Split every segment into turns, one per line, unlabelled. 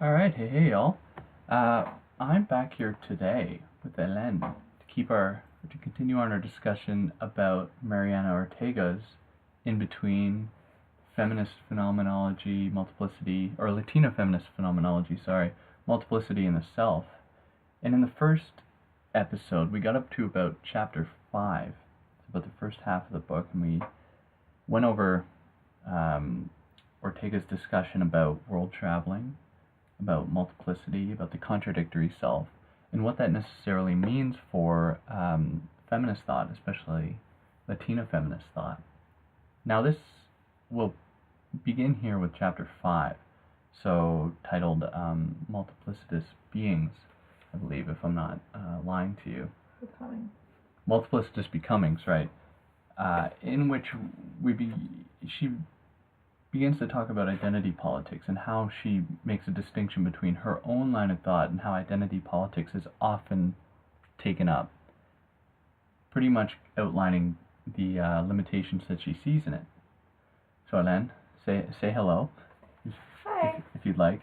Alright, hey y'all. I'm back here today with Hélène to continue on our discussion about Mariana Ortega's in-between feminist phenomenology, multiplicity, or Latina feminist phenomenology, multiplicity in the self. And in the first episode, we got up to about chapter 5, about the first half of the book, and we went over Ortega's discussion about world traveling, about multiplicity, about the contradictory self, and what that necessarily means for feminist thought, especially Latina feminist thought. Now this will begin here with chapter 5, so titled Multiplicitous Beings, I believe, if I'm not lying to you.
Becoming.
Multiplicitous Becomings, right, in which she begins to talk about identity politics and how she makes a distinction between her own line of thought and how identity politics is often taken up, pretty much outlining the limitations that she sees in it. So Hélène, say hello.
Hi.
If you'd like.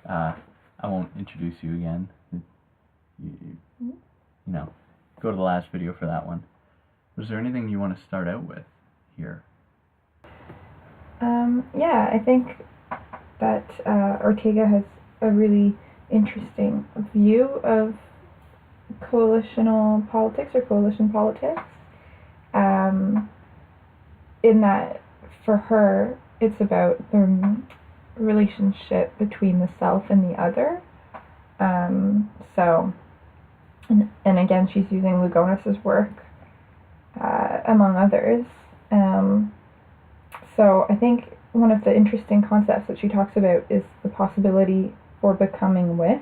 I won't introduce you again. You know, go to the last video for that one. Was there anything you want to start out with here?
Yeah, I think that Ortega has a really interesting view of coalitional politics or coalition politics, in that for her it's about the relationship between the self and the other. And again, she's using Lugonis's work, among others. So I think one of the interesting concepts that she talks about is the possibility for becoming with.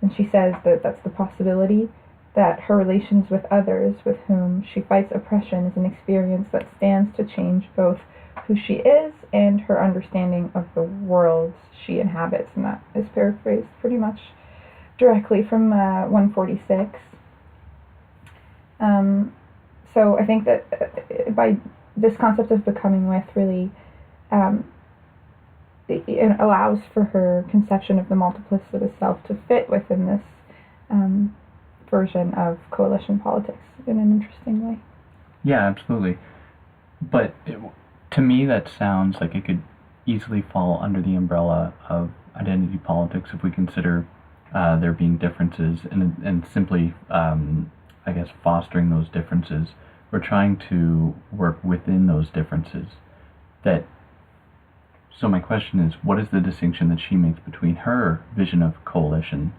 And she says that that's the possibility that her relations with others with whom she fights oppression is an experience that stands to change both who she is and her understanding of the world she inhabits. And that is paraphrased pretty much directly from 146. So I think that by this concept of becoming with really it allows for her conception of the multiplicitous self to fit within this version of coalition politics in an interesting way.
Yeah, absolutely. But to me that sounds like it could easily fall under the umbrella of identity politics if we consider there being differences and simply, I guess, fostering those differences. We're trying to work within those differences. So my question is, what is the distinction that she makes between her vision of coalition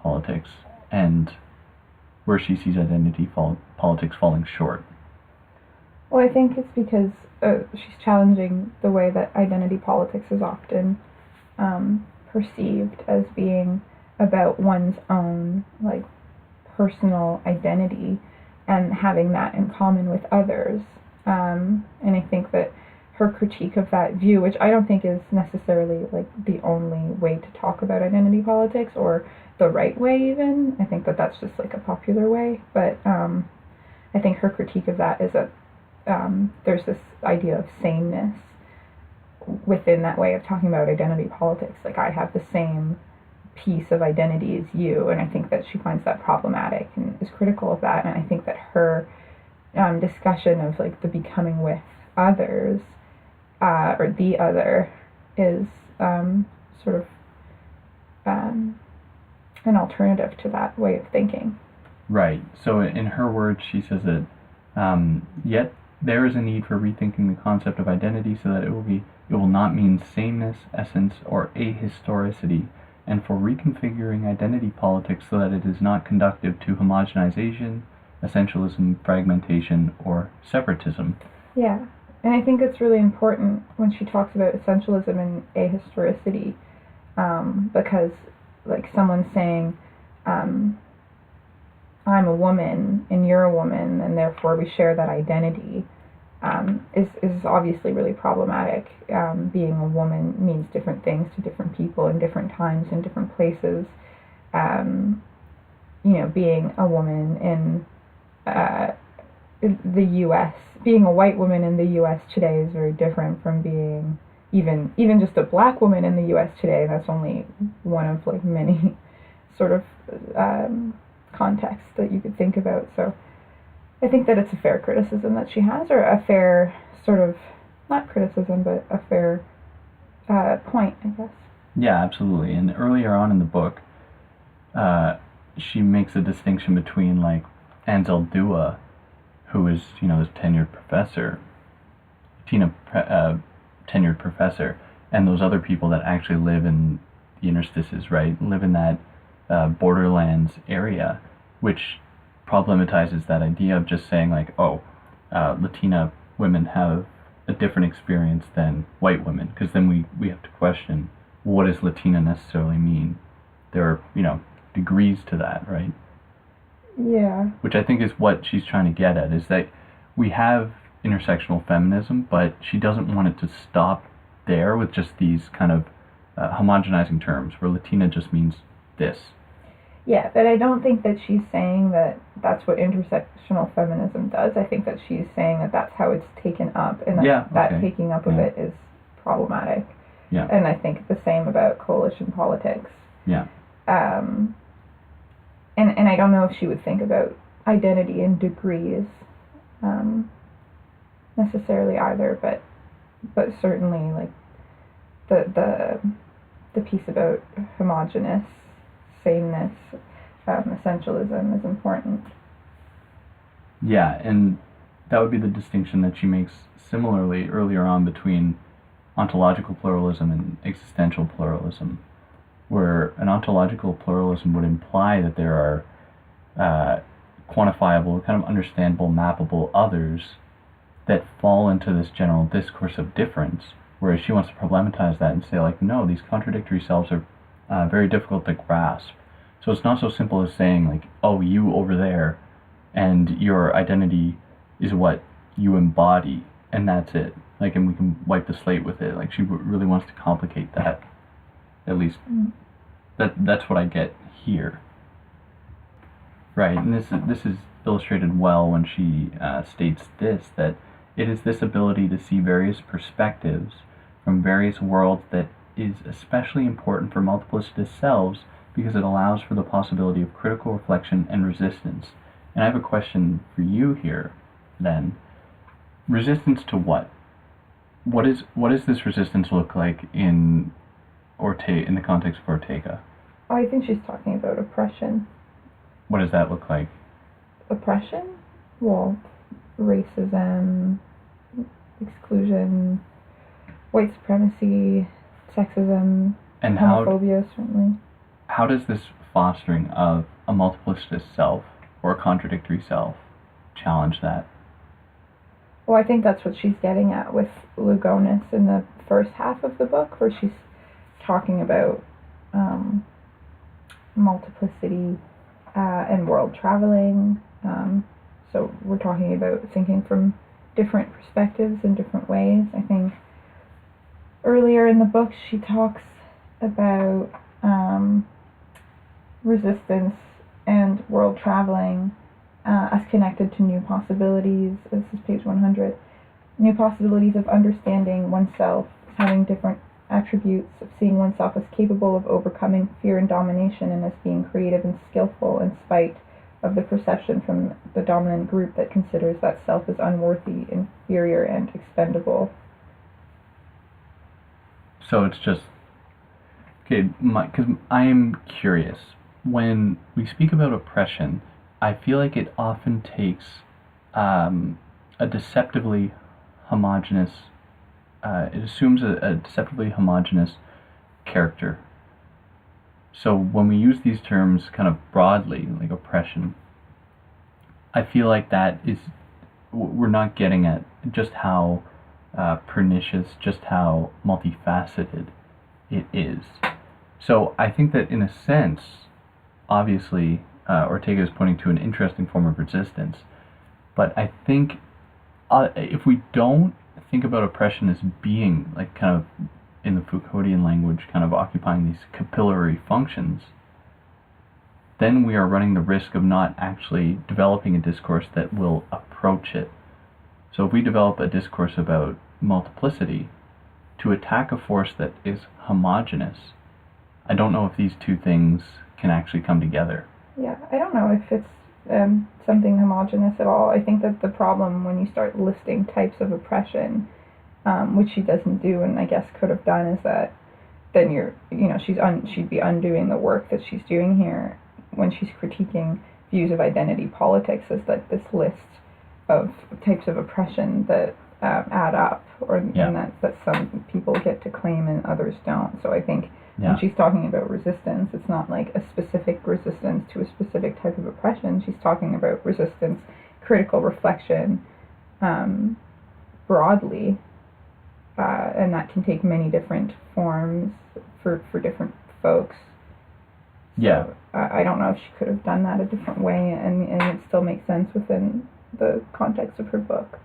politics and where she sees identity politics falling short?
Well, I think it's because she's challenging the way that identity politics is often perceived as being about one's own, personal identity and having that in common with others. And I think that her critique of that view, which I don't think is necessarily the only way to talk about identity politics or the right way even. I think that that's just a popular way. But I think her critique of that is that there's this idea of sameness within that way of talking about identity politics. I have the same piece of identity as you, and I think that she finds that problematic and is critical of that. And I think that her discussion of the becoming with others or the other is sort of an alternative to that way of thinking.
Right. So in her words, she says that yet there is a need for rethinking the concept of identity so that it will not mean sameness, essence, or ahistoricity, and for reconfiguring identity politics so that it is not conducive to homogenization, essentialism, fragmentation, or separatism.
Yeah, and I think it's really important when she talks about essentialism and ahistoricity, because someone saying, I'm a woman and you're a woman and therefore we share that identity, is obviously really problematic. Being a woman means different things to different people in different times and different places. Being a woman in the U.S. being a white woman in the U.S. today is very different from being even just a black woman in the U.S. today. That's only one of like many sort of contexts that you could think about. So I think that it's a fair criticism that she has, or a fair sort of, not criticism, but a fair point, I guess.
Yeah, absolutely. And earlier on in the book, she makes a distinction between like Ansel Dua, who is, this tenured professor, tenured professor, and those other people that actually live in the interstices, right? Live in that borderlands area, which problematizes that idea of just saying like, Latina women have a different experience than white women, because then we have to question, what does Latina necessarily mean? There are, degrees to that, right?
Yeah.
Which I think is what she's trying to get at, is that we have intersectional feminism, but she doesn't want it to stop there with just these kind of homogenizing terms, where Latina just means this.
Yeah, but I don't think that she's saying that that's what intersectional feminism does. I think that she's saying that that's how it's taken up, and that taking up of it is problematic.
Yeah.
And I think the same about coalition politics.
Yeah.
And I don't know if she would think about identity in degrees necessarily either, but certainly like the piece about homogenous sameness, essentialism is important.
Yeah, and that would be the distinction that she makes similarly earlier on between ontological pluralism and existential pluralism, where an ontological pluralism would imply that there are quantifiable, kind of understandable, mappable others that fall into this general discourse of difference, whereas she wants to problematize that and say, like, no, these contradictory selves are very difficult to grasp. So it's not so simple as saying, like, oh, you over there, and your identity is what you embody, and that's it. Like, and we can wipe the slate with it. Like, she really wants to complicate that. At least, that's what I get here. Right, and this is illustrated well when she states this, that it is this ability to see various perspectives from various worlds that is especially important for multiplicitous selves, because it allows for the possibility of critical reflection and resistance. And I have a question for you here, then. Resistance to what? What does this resistance look like in the context of Ortega?
Oh, I think she's talking about oppression.
What does that look like?
Oppression? Well, racism, exclusion, white supremacy, sexism, and homophobia, certainly.
How does this fostering of a multiplicitous self or a contradictory self challenge that?
Well, I think that's what she's getting at with Lugonis in the first half of the book, where she's talking about multiplicity and world traveling. So we're talking about thinking from different perspectives in different ways. I think earlier in the book she talks about resistance and world traveling as connected to new possibilities. This is page 100. New possibilities of understanding oneself, having different attributes, of seeing oneself as capable of overcoming fear and domination, and as being creative and skillful in spite of the perception from the dominant group that considers that self as unworthy, inferior, and expendable.
So it's just, okay, because I am curious. When we speak about oppression, I feel like it often takes a deceptively homogenous, it assumes a deceptively homogenous character. So when we use these terms kind of broadly, like oppression, I feel like we're not getting at just how pernicious, just how multifaceted it is. So I think that in a sense, obviously, Ortega is pointing to an interesting form of resistance, but I think if we don't think about oppression as being like kind of, in the Foucauldian language, kind of occupying these capillary functions, then we are running the risk of not actually developing a discourse that will approach it. So if we develop a discourse about multiplicity to attack a force that is homogeneous, I don't know if these two things can actually come together.
Yeah, I don't know if it's something homogeneous at all. I think that the problem when you start listing types of oppression, which she doesn't do, and I guess could have done, is that then she'd be undoing the work that she's doing here when she's critiquing views of identity politics, is that this list of types of oppression that add up, and that some people get to claim and others don't. So I think when she's talking about resistance, it's not like a specific resistance to a specific type of oppression. She's talking about resistance, critical reflection, broadly, and that can take many different forms for different folks. So, I don't know if she could have done that a different way, and it still makes sense within the context of her book.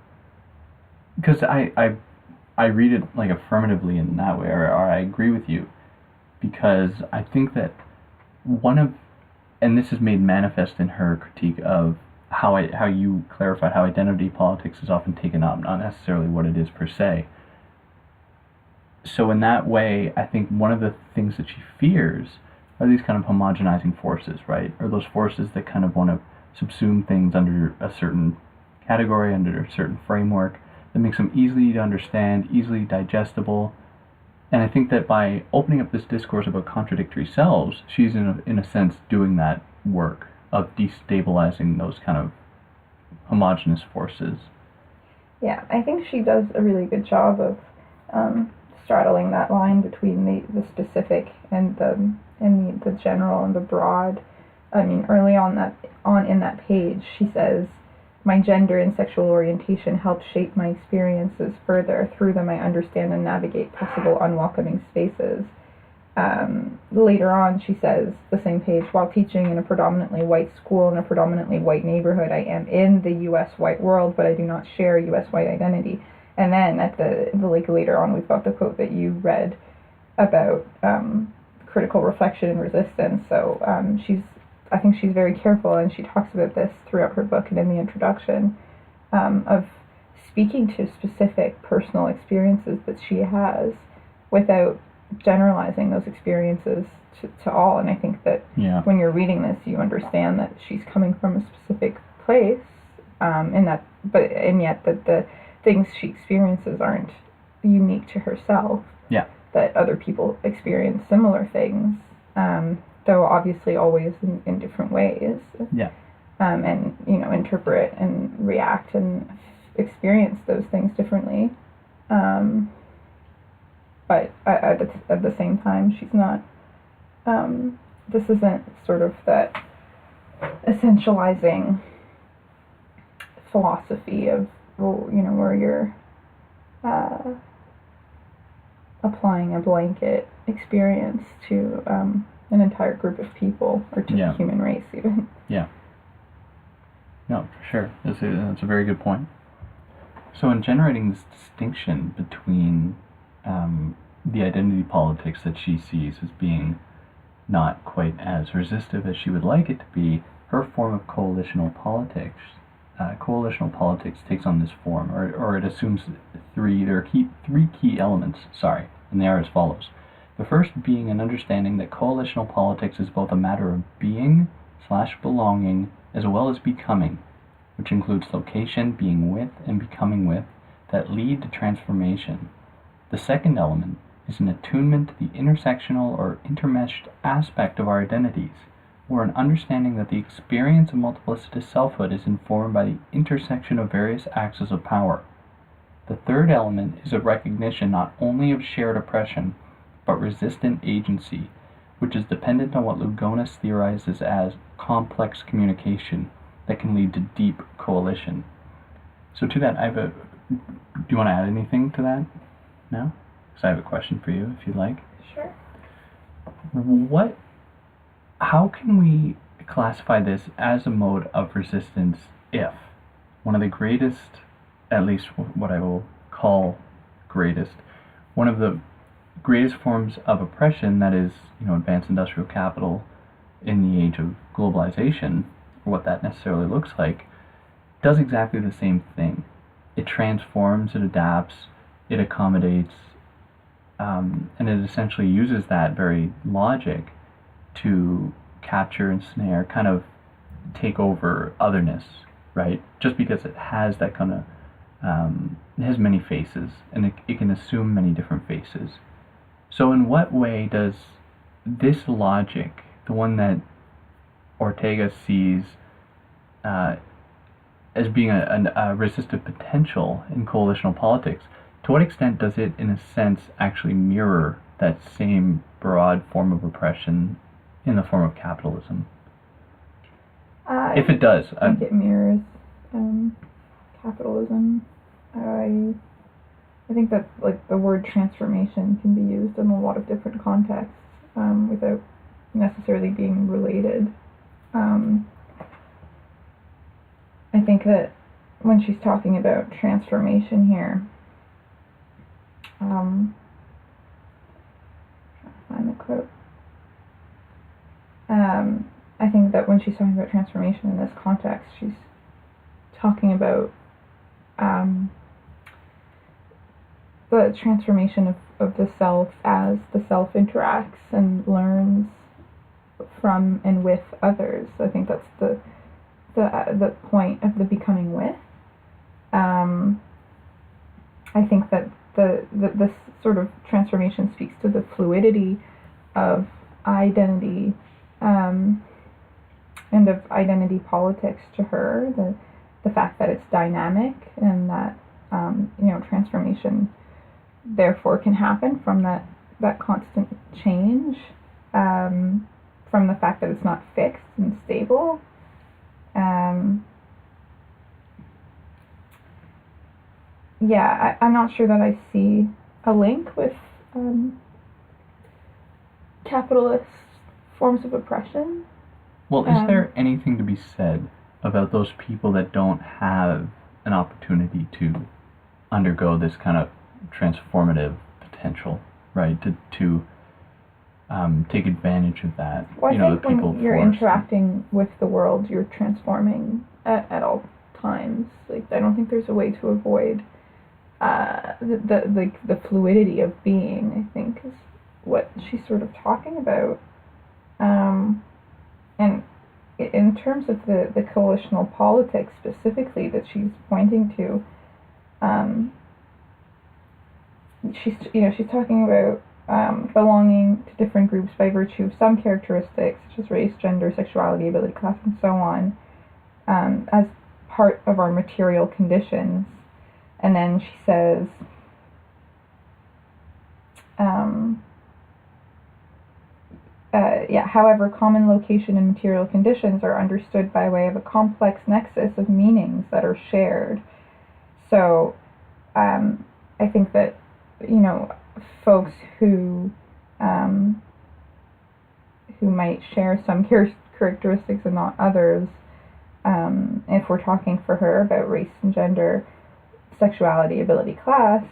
Because I read it like affirmatively in that way, or I agree with you, because I think that and this is made manifest in her critique of how you clarified how identity politics is often taken up, not necessarily what it is per se. So in that way, I think one of the things that she fears are these kind of homogenizing forces, right? Or those forces that kind of want to subsume things under a certain category, under a certain framework, that makes them easy to understand, easily digestible. And I think that by opening up this discourse about contradictory selves, she's in a sense doing that work of destabilizing those kind of homogenous forces.
Yeah, I think she does a really good job of straddling that line between the specific and the general and the broad. I mean, early on in that page, she says, "My gender and sexual orientation help shape my experiences further. Through them, I understand and navigate possible unwelcoming spaces." Later on, she says, the same page, "While teaching in a predominantly white school in a predominantly white neighborhood, I am in the U.S. white world, but I do not share U.S. white identity." And then at later on, we've got the quote that you read about critical reflection and resistance. So I think she's very careful, and she talks about this throughout her book and in the introduction, of speaking to specific personal experiences that she has without generalizing those experiences to all. And I think that when you're reading this, you understand that she's coming from a specific place, and yet that the things she experiences aren't unique to herself. Yeah. That other people experience similar things, though obviously always in different ways. Yeah. And interpret and react and experience those things differently. But at the same time, she's not. This isn't sort of that essentializing philosophy of where you're applying a blanket experience to an entire group of people, or to the human race even. Yeah. No, for sure. That's a very good point. So in generating this distinction between the identity politics that she sees as being not quite as resistive as she would like it to be, her form of coalitional politics takes on this form, or it assumes three key elements, and they are as follows. The first being an understanding that coalitional politics is both a matter of being/belonging as well as becoming, which includes location, being with, and becoming with, that lead to transformation. The second element is an attunement to the intersectional or intermeshed aspect of our identities, or an understanding that the experience of multiplicitous selfhood is informed by the intersection of various axes of power. The third element is a recognition not only of shared oppression, but resistant agency, which is dependent on what Lugonis theorizes as complex communication that can lead to deep coalition. So to that, do you want to add anything to that? No? Because I have a question for you, if you'd like. Sure.
How can we classify this as a mode of resistance if one of the greatest, at least what I will call greatest, one of the greatest forms of oppression, that is, advanced industrial capital, in the age of globalization, or what that necessarily looks like, does exactly the same thing. It transforms, it adapts, it accommodates, and it essentially uses that very logic to capture and snare, kind of take over otherness, right? Just because it has that kind of, it has many faces, and it can assume many different faces. So in what way does this logic, the one that Ortega sees as being a resistive potential in coalitional politics, to what extent does it, in a sense, actually mirror that same broad form of oppression in the form of capitalism? If it does.
I think it mirrors capitalism. I think that like the word transformation can be used in a lot of different contexts without necessarily being related. I think that when she's talking about transformation here, trying to find the quote. I think that when she's talking about transformation in this context, she's talking about the transformation of the self as the self interacts and learns from and with others. I think that's the point of the becoming with. I think that this sort of transformation speaks to the fluidity of identity and of identity politics to her. The fact that it's dynamic and that transformation therefore can happen from that constant change, from the fact that it's not fixed and stable. I'm not sure that I see a link with capitalist forms of oppression.
Well, is there anything to be said about those people that don't have an opportunity to undergo this kind of transformative potential, right? To take advantage of that.
Well, I think when you're interacting with the world, you're transforming at all times. Like, I don't think there's a way to avoid the fluidity of being, I think, is what she's sort of talking about. And in terms of the coalitional politics specifically that she's pointing to, she's talking about belonging to different groups by virtue of some characteristics such as race, gender, sexuality, ability, class, and so on, as part of our material conditions. And then she says, however, common location and material conditions are understood by way of a complex nexus of meanings that are shared. So, I think that, folks who might share some characteristics and not others, if we're talking for her about race and gender, sexuality, ability, class,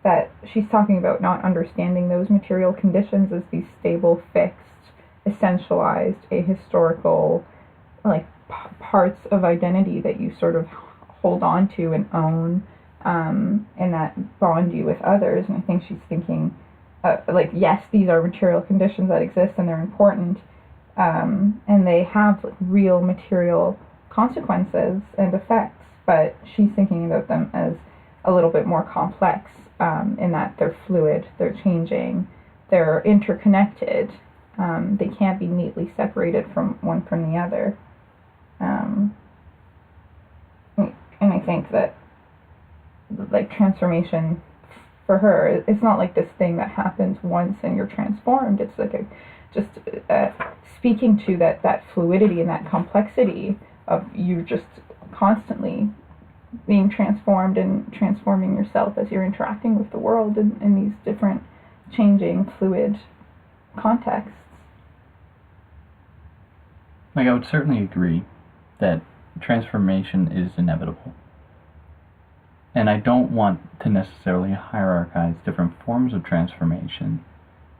that she's talking about not understanding those material conditions as these stable, fixed, essentialized, ahistorical, parts of identity that you sort of hold on to and own, and that bond you with others. And I think she's thinking, yes, these are material conditions that exist and they're important, and they have real material consequences and effects, but she's thinking about them as a little bit more complex, in that they're fluid, they're changing, they're interconnected, they can't be neatly separated from one from the other. And I think that transformation for her, it's not like this thing that happens once and you're transformed. It's like speaking to that fluidity and that complexity of you just constantly being transformed and transforming yourself as you're interacting with the world in these different changing, fluid contexts.
I would certainly agree that transformation is inevitable. And I don't want to necessarily hierarchize different forms of transformation,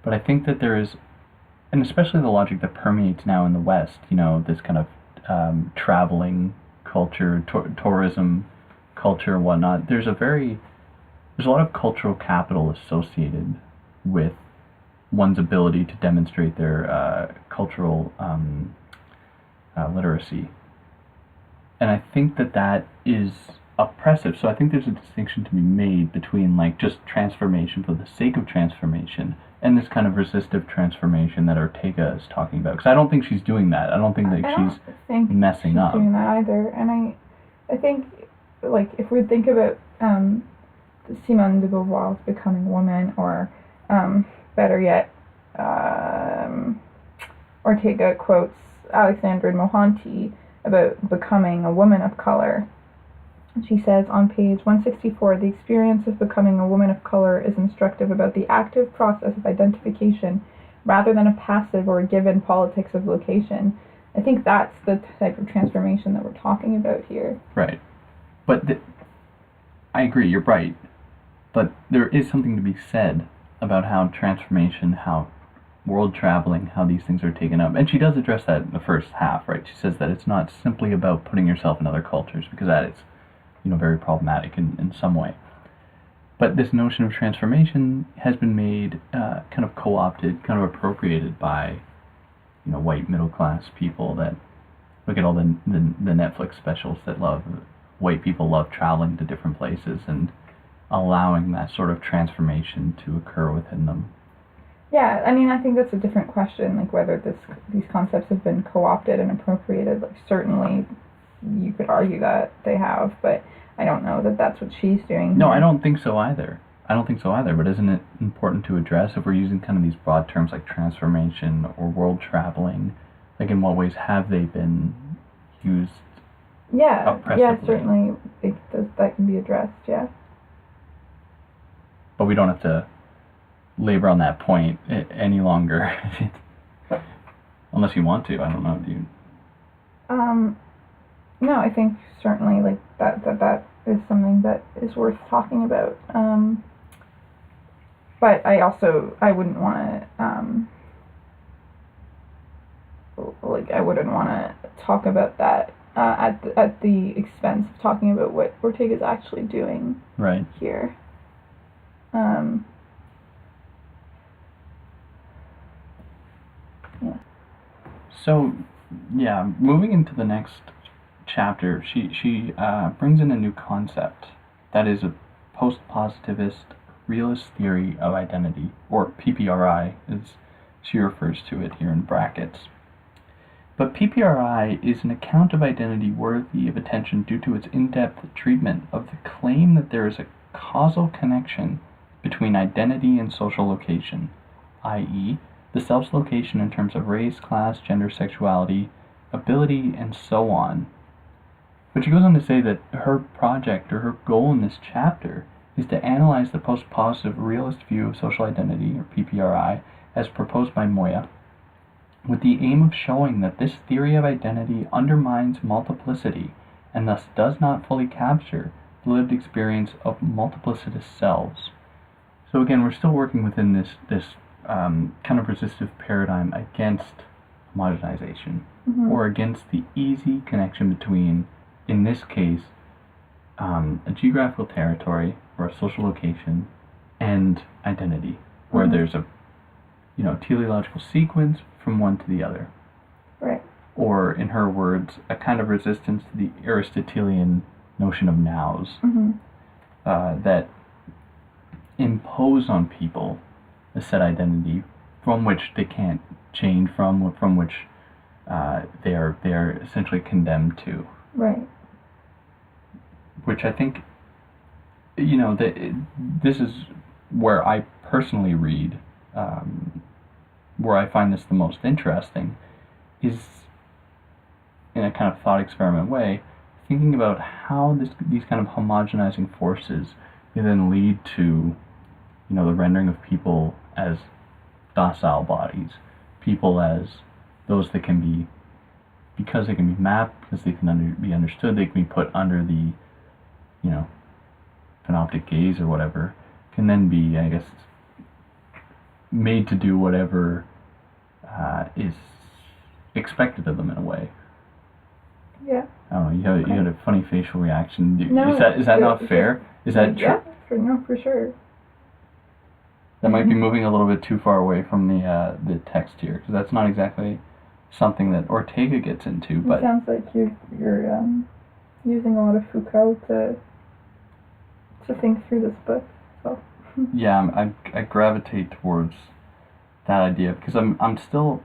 but I think that there is and especially the logic that permeates now in the West, this kind of traveling culture, tourism culture, and whatnot. There's a lot of cultural capital associated with one's ability to demonstrate their cultural literacy. And I think that is oppressive. So I think there's a distinction to be made between like just transformation for the sake of transformation and this kind of resistive transformation that Ortega is talking about. Because I don't think she's doing that. I don't think that she's messing up.
Doing that either. And I think, like, if we think about Simone de Beauvoir's Becoming Woman, or better yet, Ortega quotes Alexandra Mohanty about becoming a woman of color. She says on page 164, the experience of becoming a woman of color is instructive about the active process of identification rather than a passive or a given politics of location. I think that's the type of transformation that we're talking about here.
Right. But I agree, you're right. But there is something to be said about how transformation, how world traveling, how these things are taken up. And she does address that in the first half, right? She says that it's not simply about putting yourself in other cultures, because that is, very problematic in some way. But this notion of transformation has been made kind of co-opted, kind of appropriated by, white middle-class people that look at all the Netflix specials that white people love traveling to different places and allowing that sort of transformation to occur within them.
Yeah, I mean, I think that's a different question, like whether these concepts have been co-opted and appropriated. Like, certainly you could argue that they have, but I don't know that that's what she's doing.
No, I don't think so either. But isn't it important to address, if we're using kind of these broad terms like transformation or world traveling, like in what ways have they been used oppressively?
Yeah, certainly that can be addressed, yeah.
But we don't have to labor on that point any longer. Unless you want to, I don't know, do you?
No, I think certainly like that is something that is worth talking about. But I wouldn't want to talk about that at the expense of talking about what Ortega's actually doing here. Yeah.
So, moving into the next chapter, she brings in a new concept that is a post-positivist realist theory of identity, or PPRI, as she refers to it here in brackets. But PPRI is an account of identity worthy of attention due to its in-depth treatment of the claim that there is a causal connection between identity and social location, i.e., the self's location in terms of race, class, gender, sexuality, ability, and so on. But she goes on to say that her project, or her goal in this chapter, is to analyze the post-positive realist view of social identity, or PPRI, as proposed by Moya, with the aim of showing that this theory of identity undermines multiplicity, and thus does not fully capture the lived experience of multiplicitous selves. So again, we're still working within this kind of resistive paradigm against homogenization, or against the easy connection between, in this case, a geographical territory or a social location and identity, where there's a teleological sequence from one to the other.
Right.
Or, in her words, a kind of resistance to the Aristotelian notion of nows that impose on people a set identity from which they can't change from which they are essentially condemned to.
Right.
Which I think, this is where I personally read, where I find this the most interesting, is in a kind of thought experiment way, thinking about how these kind of homogenizing forces may then lead to, the rendering of people as docile bodies, people as those that can be, because they can be mapped, because they can be understood, they can be put under the, panoptic gaze or whatever, can then be, I guess, made to do whatever is expected of them in a way.
Yeah.
I don't know. You had a funny facial reaction.
No,
is that not fair? Is that true?
Yeah, for sure.
That might be moving a little bit too far away from the text here, because that's not exactly something that Ortega gets into. But
it sounds like you're using a lot of Foucault to think through this book. So.
Yeah, I gravitate towards that idea because I'm still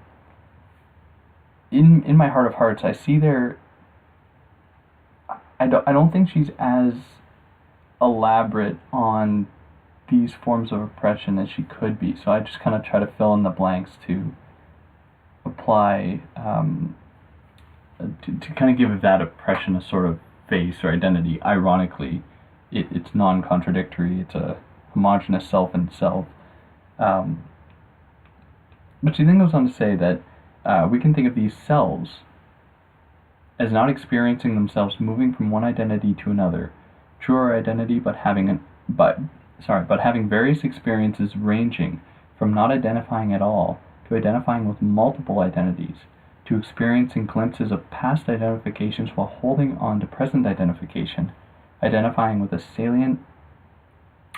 in my heart of hearts. I see there. I don't think she's as elaborate on these forms of oppression as she could be. So I just kind of try to fill in the blanks to apply to kind of give that oppression a sort of face or identity. Ironically, it's non-contradictory. It's a homogeneous self in self. But she then goes on to say that we can think of these selves as not experiencing themselves moving from one identity to another, truer identity, but having various experiences ranging from not identifying at all to identifying with multiple identities, to experiencing glimpses of past identifications while holding on to present identification, identifying with a salient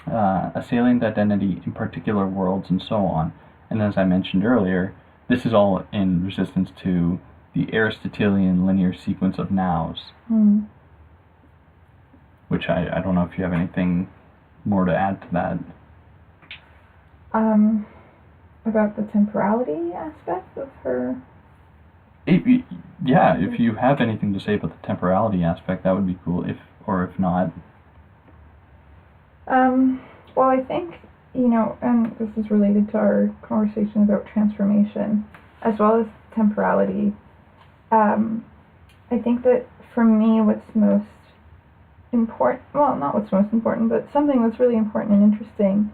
identity in particular worlds, and so on. And as I mentioned earlier, this is all in resistance to the Aristotelian linear sequence of nows, which I don't know if you have anything more to add to that.
About the temporality aspect of her?
If you have anything to say about the temporality aspect, that would be cool, if not.
Well, I think, and this is related to our conversation about transformation, as well as temporality. I think that for me, what's most important, well, not what's most important, but something that's really important and interesting,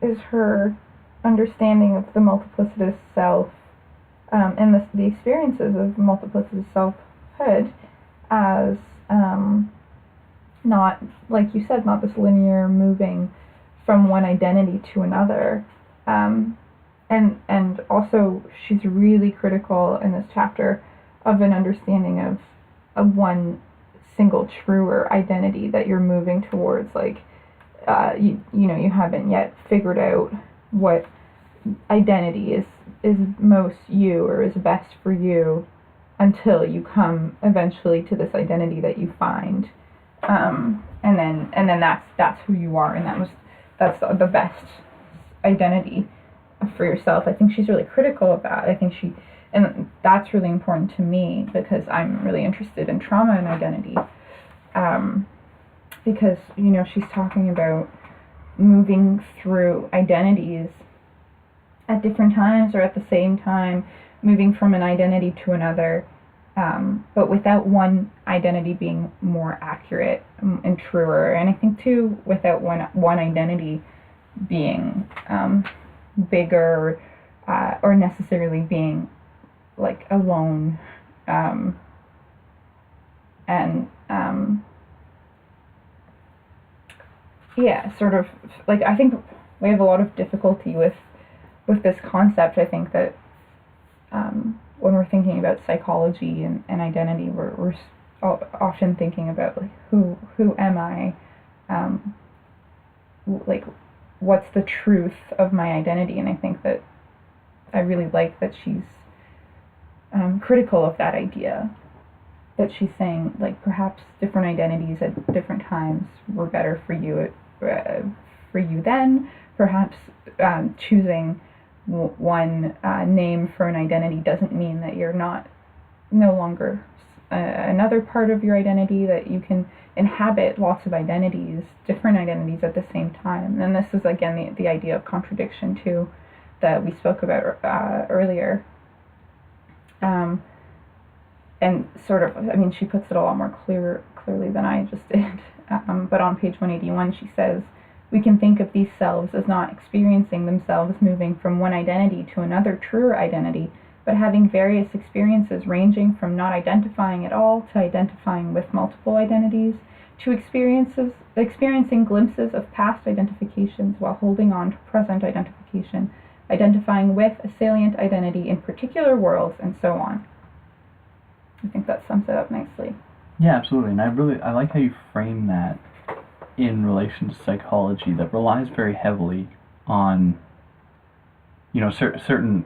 is her understanding of the multiplicitous self, and the experiences of multiplicitous selfhood as not, like you said, not this linear moving from one identity to another. And also she's really critical in this chapter of an understanding of one single truer identity that you're moving towards. Like, you haven't yet figured out what identity is most you or is best for you until you come eventually to this identity that you find. And then that's who you are, and that's the best identity for yourself. I think she's really critical of that. And that's really important to me because I'm really interested in trauma and identity. Because, she's talking about moving through identities at different times or at the same time, moving from an identity to another, but without one identity being more accurate and truer. And I think, too, without one identity being bigger or necessarily being like alone, sort of like, I think we have a lot of difficulty with this concept. I think that when we're thinking about psychology and identity, we're often thinking about like who am I, like what's the truth of my identity. And I think that I really like that she's critical of that idea, that she's saying like perhaps different identities at different times were better for you then. Perhaps choosing one name for an identity doesn't mean that you're no longer another part of your identity, that you can inhabit lots of identities, different identities at the same time. And this is again the idea of contradiction too that we spoke about earlier. And sort of, I mean, she puts it a lot more clearly than I just did. But on page 181, she says, we can think of these selves as not experiencing themselves moving from one identity to another truer identity, but having various experiences ranging from not identifying at all to identifying with multiple identities, to experiencing glimpses of past identifications while holding on to present identification, identifying with a salient identity in particular worlds, and so on. I think that sums it up nicely.
Yeah, absolutely. And I like how you frame that in relation to psychology that relies very heavily on, certain,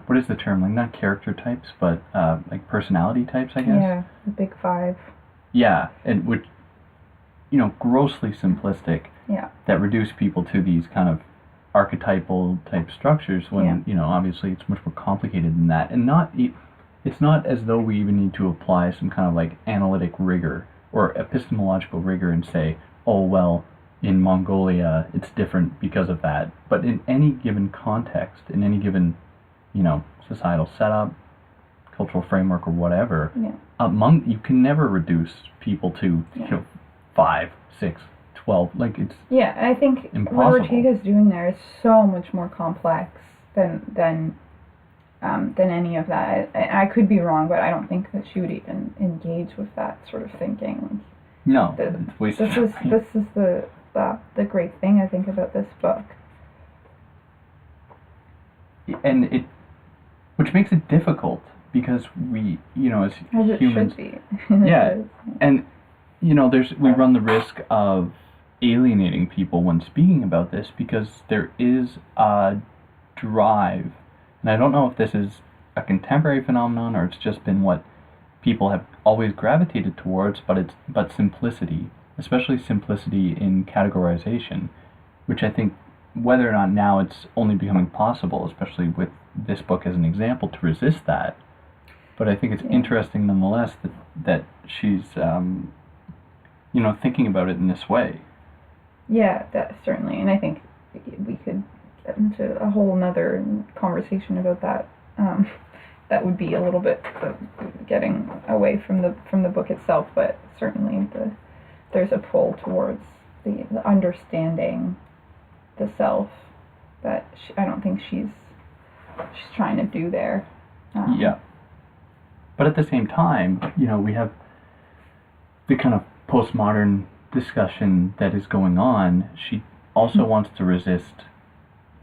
what is the term? Like, not character types, but like personality types, I guess.
Yeah, the big five.
Yeah, and which, grossly simplistic.
Yeah.
That reduce people to these kind of archetypal type structures when, obviously it's much more complicated than that. And it's not as though we even need to apply some kind of like analytic rigor or epistemological rigor and say, oh, well, in Mongolia it's different because of that. But in any given context, in any given, societal setup, cultural framework or whatever, you can never reduce people to, 5, 6, 12. Like, it's
I think
impossible.
What Ortega's doing there is so much more complex than any of that. I could be wrong, but I don't think that she would even engage with that sort of thinking.
No,
this is the great thing I think about this book.
And which makes it difficult because we, as
it
humans,
should be.
yeah, and we run the risk of alienating people when speaking about this because there is a drive. And I don't know if this is a contemporary phenomenon or it's just been what people have always gravitated towards, but simplicity, especially simplicity in categorization, which I think whether or not now it's only becoming possible, especially with this book as an example, to resist that. But I think it's interesting nonetheless that she's thinking about it in this way.
Yeah, that certainly, and I think we could get into a whole nother conversation about that. That would be a little bit getting away from the book itself, but certainly there's a pull towards the understanding the self that I don't think she's trying to do there.
Yeah. But at the same time, we have the kind of postmodern discussion that is going on. She also wants to resist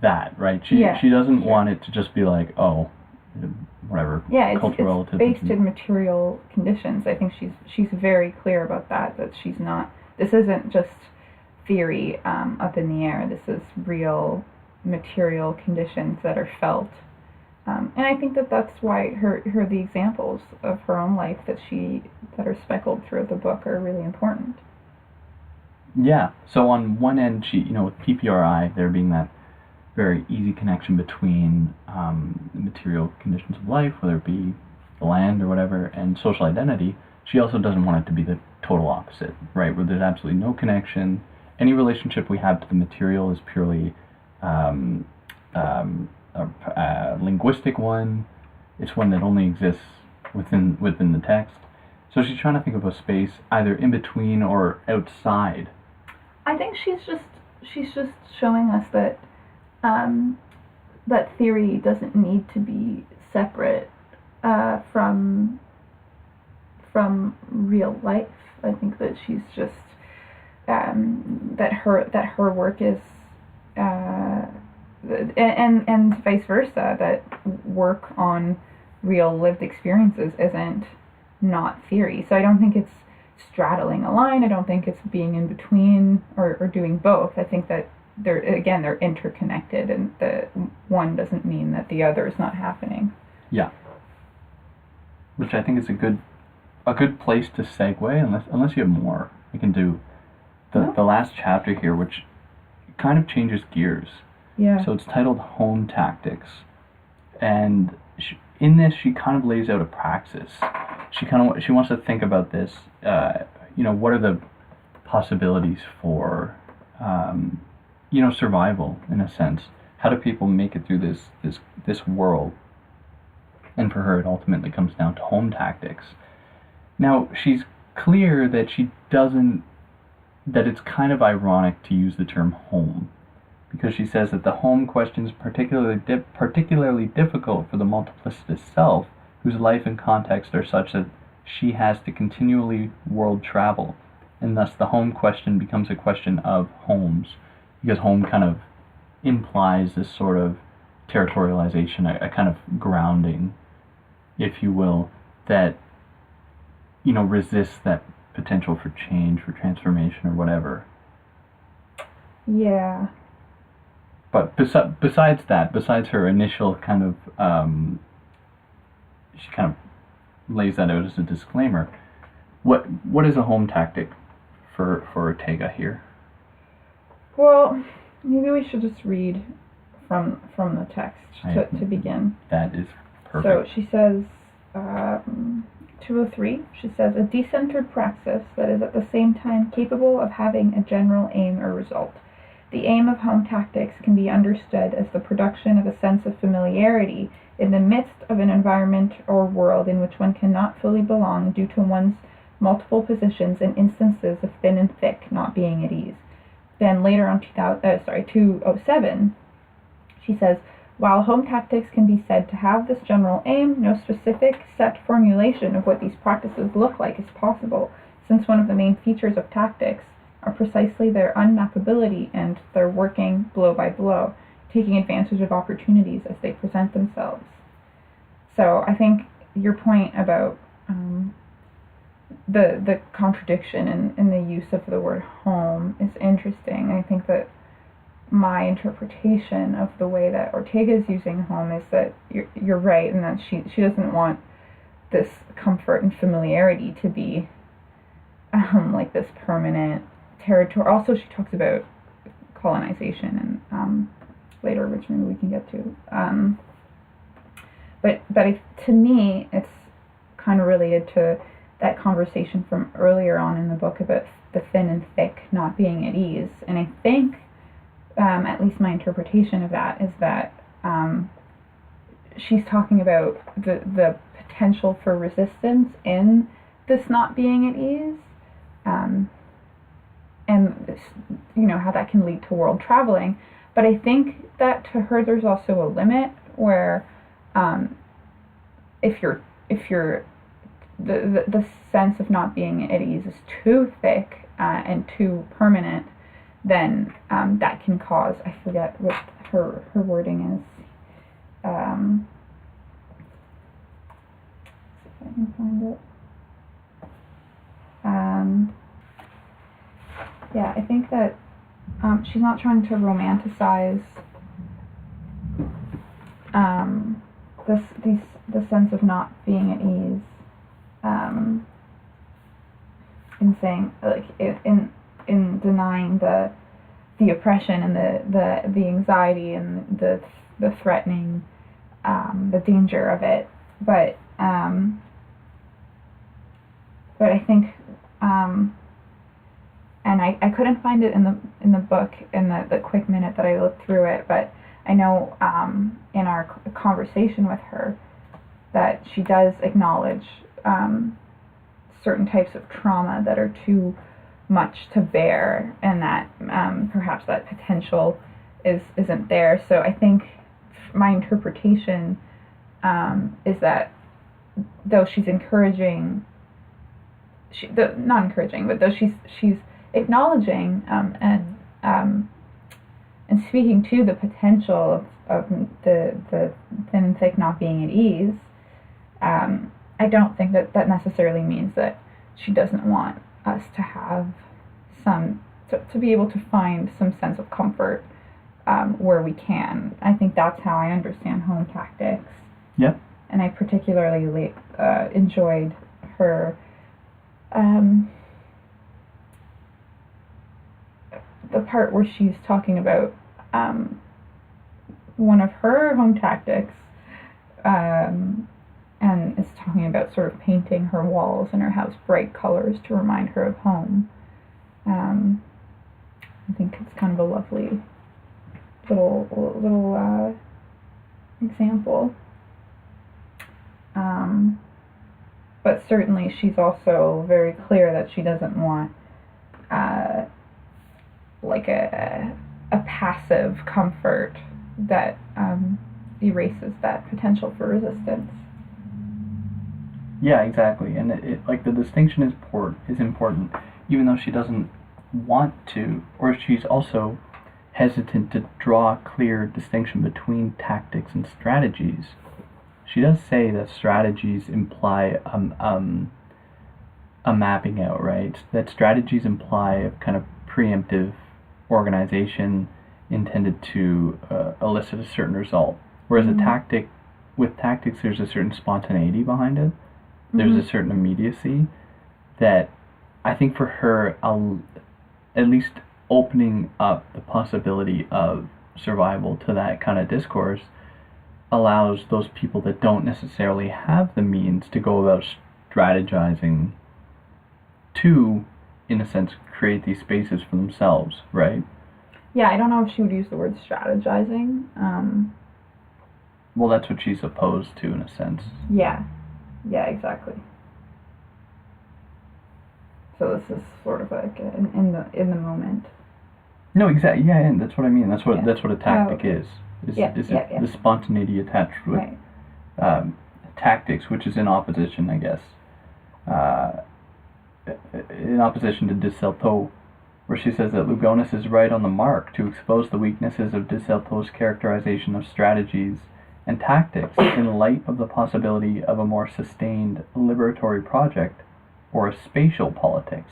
that, right? She doesn't want it to just be like, oh, whatever.
Yeah,
cultural
it's based in material conditions. I think she's very clear about that she's not. This isn't just theory up in the air. This is real material conditions that are felt. And I think that's why the examples of her own life that are speckled throughout the book are really important.
Yeah. So on one end, she, with PPRI, there being that very easy connection between the material conditions of life, whether it be the land or whatever, and social identity. She also doesn't want it to be the total opposite, right? Where there's absolutely no connection. Any relationship we have to the material is purely a linguistic one. It's one that only exists within the text. So she's trying to think of a space either in between or outside.
I think she's just showing us that that theory doesn't need to be separate from real life. I think that she's just that her work is and vice versa, that work on real lived experiences isn't not theory. So I don't think it's straddling a line. I don't think it's being in between or doing both. I think that they're interconnected, and the one doesn't mean that the other is not happening.
Yeah. Which I think is a good place to segue, unless you have more. We can do the last chapter here, which kind of changes gears.
Yeah. So
it's titled Home Tactics, and in this she kind of lays out a praxis. She wants to think about this. What are the possibilities for survival in a sense? How do people make it through this world? And for her, it ultimately comes down to home tactics. Now, she's clear that that it's kind of ironic to use the term home, because she says that the home question is particularly difficult for the multiplicitous self, whose life and context are such that she has to continually world travel, and thus the home question becomes a question of homes, because home kind of implies this sort of territorialization, a kind of grounding, if you will, that, resists that potential for change, for transformation, or whatever.
Yeah.
But besides her initial kind of, she kind of lays that out as a disclaimer. What is a home tactic for Ortega here?
Well, maybe we should just read from the text to begin.
That is perfect.
So she says, 203, she says, a decentered praxis that is at the same time capable of having a general aim or result. The aim of home tactics can be understood as the production of a sense of familiarity in the midst of an environment or world in which one cannot fully belong due to one's multiple positions and instances of thin and thick not being at ease. Then later on 207, she says, while home tactics can be said to have this general aim, no specific set formulation of what these practices look like is possible, since one of the main features of tactics are precisely their unmappability and their working blow by blow, taking advantage of opportunities as they present themselves. So I think your point about the contradiction in the use of the word home is interesting. I think that my interpretation of the way that Ortega is using home is that you're right, and that she doesn't want this comfort and familiarity to be like this permanent territory. Also, she talks about colonization and later, which maybe we can get to. But to me, it's kind of related to that conversation from earlier on in the book about the thin and thick not being at ease. And I think, at least my interpretation of that is that she's talking about the potential for resistance in this not being at ease. And this, how that can lead to world traveling. But I think that to her there's also a limit where if the sense of not being at ease is too thick and too permanent, then that can cause, I forget what her wording is. See if I can find it. Yeah, I think that she's not trying to romanticize the sense of not being at ease, in saying, like, in denying the oppression and the anxiety and the threatening, the danger of it, but I think. And I couldn't find it in the book in the quick minute that I looked through it, but I know in our conversation with her that she does acknowledge certain types of trauma that are too much to bear, and that perhaps that potential isn't there. So I think my interpretation is that though she's encouraging, not encouraging, but though she's acknowledging and speaking to the potential of the thin and thick not being at ease, I don't think that necessarily means that she doesn't want us to have to be able to find some sense of comfort where we can. I think that's how I understand home tactics.
Yep.
And I particularly enjoyed her the part where she's talking about one of her home tactics, and is talking about sort of painting her walls in her house bright colors to remind her of home. I think it's kind of a lovely little example. But certainly she's also very clear that she doesn't want like a passive comfort that erases that potential for resistance.
Yeah, exactly. And it like the distinction is important, even though she doesn't want to, or she's also hesitant to draw a clear distinction between tactics and strategies. She does say that strategies imply a mapping out, right? That strategies imply a kind of preemptive organization intended to elicit a certain result. Whereas with tactics, there's a certain spontaneity behind it. There's a certain immediacy that I think for her, at least opening up the possibility of survival to that kind of discourse allows those people that don't necessarily have the means to go about strategizing to, in a sense, create these spaces for themselves, right?
Yeah, I don't know if she would use the word strategizing.
Well, that's what she's opposed to, in a sense.
Yeah, exactly. So this is sort of like in the moment.
No, exactly. Yeah, and that's what I mean. That's what a tactic is. The spontaneity attached with tactics, which is in opposition, I guess. In opposition to de Certeau, where she says that Lugonis is right on the mark to expose the weaknesses of de Certeau's characterization of strategies and tactics in light of the possibility of a more sustained liberatory project or a spatial politics.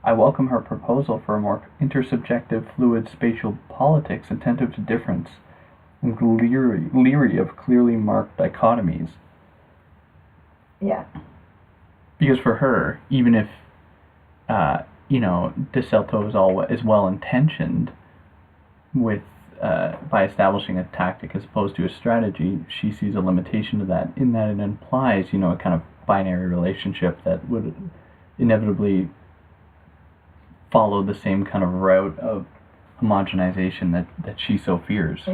I welcome her proposal for a more intersubjective, fluid spatial politics attentive to difference and leery of clearly marked dichotomies.
Yeah.
Because for her, even if, de Certeau is well-intentioned with by establishing a tactic as opposed to a strategy, she sees a limitation to that, in that it implies, a kind of binary relationship that would inevitably follow the same kind of route of homogenization that she so fears.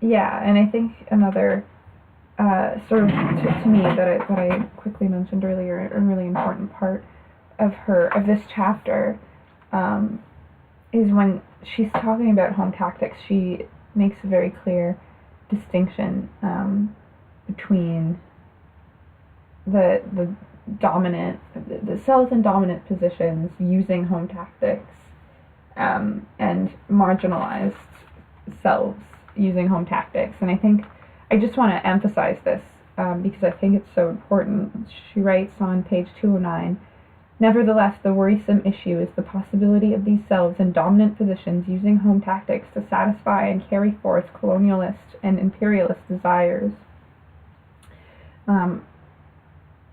Yeah, and I think another sort of to me that I quickly mentioned earlier, a really important part of this chapter is when she's talking about home tactics. She makes a very clear distinction between the selves in dominant positions using home tactics and marginalized selves using home tactics. And I think I just want to emphasize this because I think it's so important. She writes on page 209, nevertheless, the worrisome issue is the possibility of these selves in dominant positions using home tactics to satisfy and carry forth colonialist and imperialist desires.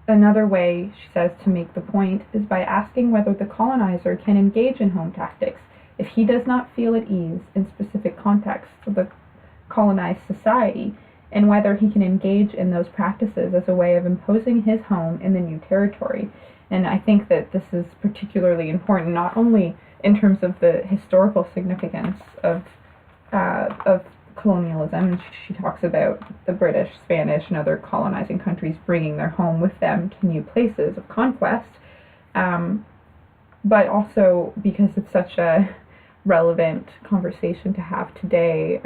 Another way, she says, to make the point is by asking whether the colonizer can engage in home tactics if he does not feel at ease in specific contexts of the colonized society, and whether he can engage in those practices as a way of imposing his home in the new territory. And I think that this is particularly important, not only in terms of the historical significance of colonialism. She talks about the British, Spanish, and other colonizing countries bringing their home with them to new places of conquest, but also because it's such a relevant conversation to have today,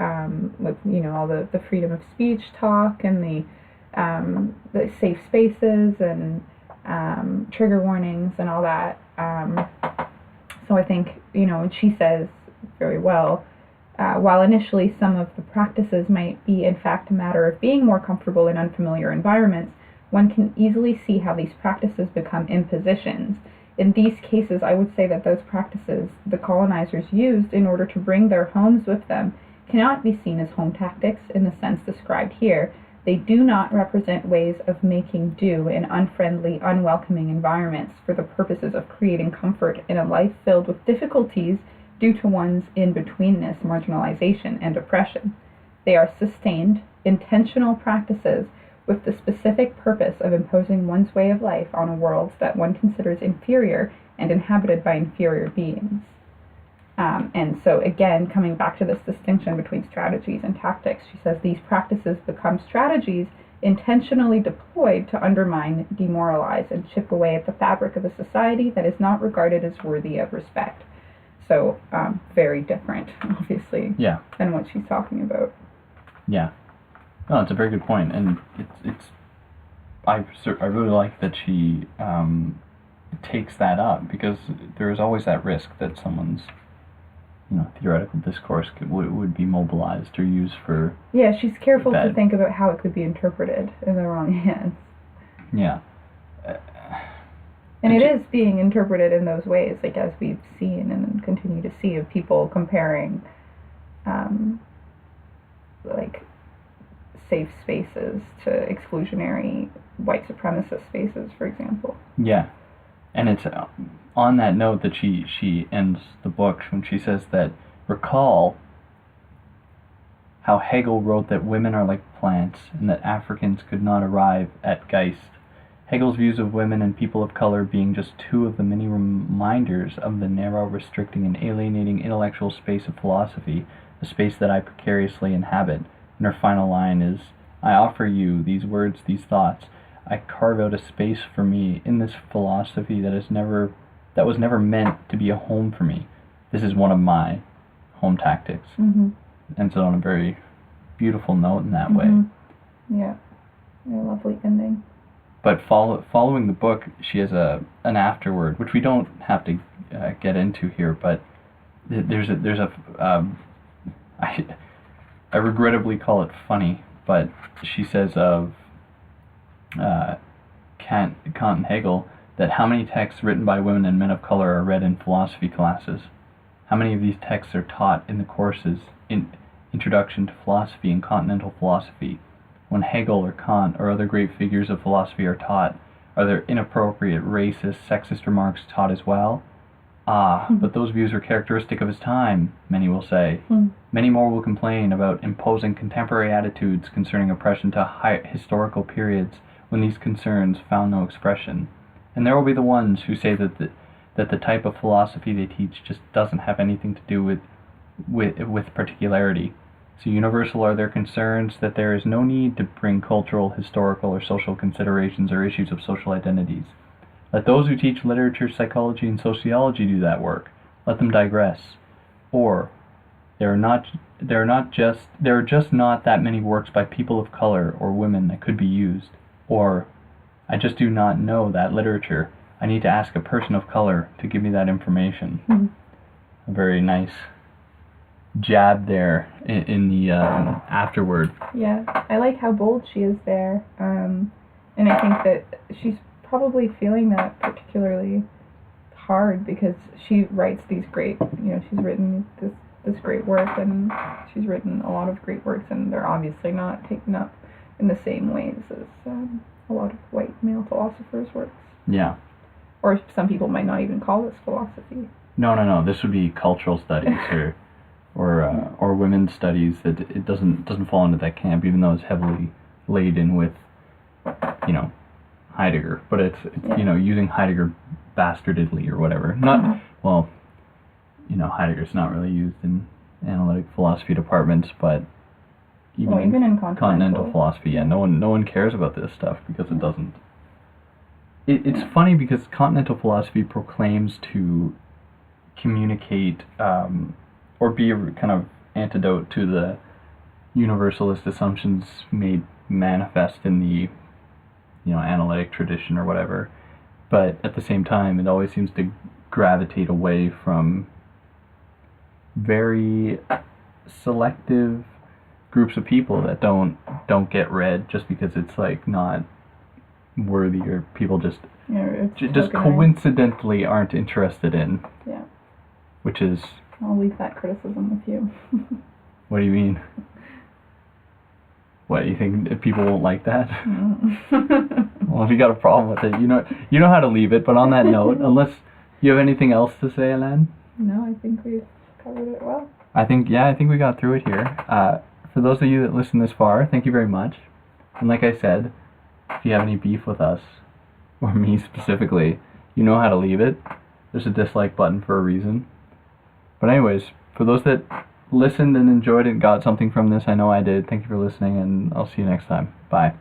with all the freedom of speech talk and the safe spaces and trigger warnings and all that. So I think and she says very well, while initially some of the practices might be in fact a matter of being more comfortable in unfamiliar environments, one can easily see how these practices become impositions. In these cases, I would say that those practices the colonizers used in order to bring their homes with them cannot be seen as home tactics in the sense described here. They do not represent ways of making do in unfriendly, unwelcoming environments for the purposes of creating comfort in a life filled with difficulties due to one's in-betweenness, marginalization, and oppression. They are sustained, intentional practices with the specific purpose of imposing one's way of life on a world that one considers inferior and inhabited by inferior beings. And so again, coming back to this distinction between strategies and tactics, she says these practices become strategies intentionally deployed to undermine, demoralize, and chip away at the fabric of a society that is not regarded as worthy of respect. So very different, obviously, than what she's talking about.
Yeah. No, it's a very good point, and I really like that she takes that up, because there is always that risk that someone's theoretical discourse would be mobilized or used for...
Yeah, she's careful to think about how it could be interpreted in the wrong hands.
Yeah.
And it is being interpreted in those ways, like as we've seen and continue to see, of people comparing like safe spaces to exclusionary white supremacist spaces, for example.
Yeah. And it's on that note that she ends the book when she says that, recall how Hegel wrote that women are like plants and that Africans could not arrive at Geist. Hegel's views of women and people of color being just two of the many reminders of the narrow, restricting, and alienating intellectual space of philosophy, the space that I precariously inhabit. And her final line is, I offer you these words, these thoughts. I carve out a space for me in this philosophy that was never meant to be a home for me. This is one of my home tactics.
Mm-hmm.
Ends it on a very beautiful note in that way.
Yeah, a lovely ending.
But following the book, she has an afterword, which we don't have to get into here. But I regrettably call it funny, but she says of Kant and Hegel that how many texts written by women and men of color are read in philosophy classes? How many of these texts are taught in the courses in Introduction to Philosophy and Continental Philosophy? When Hegel or Kant or other great figures of philosophy are taught, are there inappropriate, racist, sexist remarks taught as well? But those views are characteristic of his time, many will say. Many more will complain about imposing contemporary attitudes concerning oppression to historical periods when these concerns found no expression. And there will be the ones who say that the type of philosophy they teach just doesn't have anything to do with particularity. So universal are their concerns that there is no need to bring cultural, historical, or social considerations or issues of social identities. Let those who teach literature, psychology, and sociology do that work. Let them digress. Or there are just not that many works by people of color or women that could be used. Or I just do not know that literature. I need to ask a person of color to give me that information. A very nice jab there in the afterword.
Yeah, I like how bold she is there, and I think that she's probably feeling that particularly hard because she writes these great, she's written this great work, and she's written a lot of great works, and they're obviously not taken up in the same ways as a lot of white male philosophers' works.
Yeah.
Or some people might not even call this philosophy.
No. This would be cultural studies or women's studies. That it doesn't fall into that camp, even though it's heavily laden with, Heidegger. But it's using Heidegger bastardedly or whatever. Not well, Heidegger's not really used in analytic philosophy departments, but even
in
continental philosophy, yeah, no one cares about this stuff because it doesn't. It's funny because continental philosophy proclaims to communicate or be a kind of antidote to the universalist assumptions made manifest in the analytic tradition or whatever, but at the same time it always seems to gravitate away from very selective groups of people that don't get read just because it's like not worthy, or people just coincidentally aren't interested in.
Yeah.
Which is...
I'll leave that criticism with you.
What do you mean? What, you think people won't like that? Well, if you got a problem with it, you know how to leave it. But on that note, unless you have anything else to say, Elaine?
No, I think we've covered it well.
I think we got through it here. For those of you that listen this far, thank you very much. And like I said, if you have any beef with us, or me specifically, you know how to leave it. There's a dislike button for a reason. But anyways, for those that listened and enjoyed it and got something from this, I know I did. Thank you for listening, and I'll see you next time. Bye.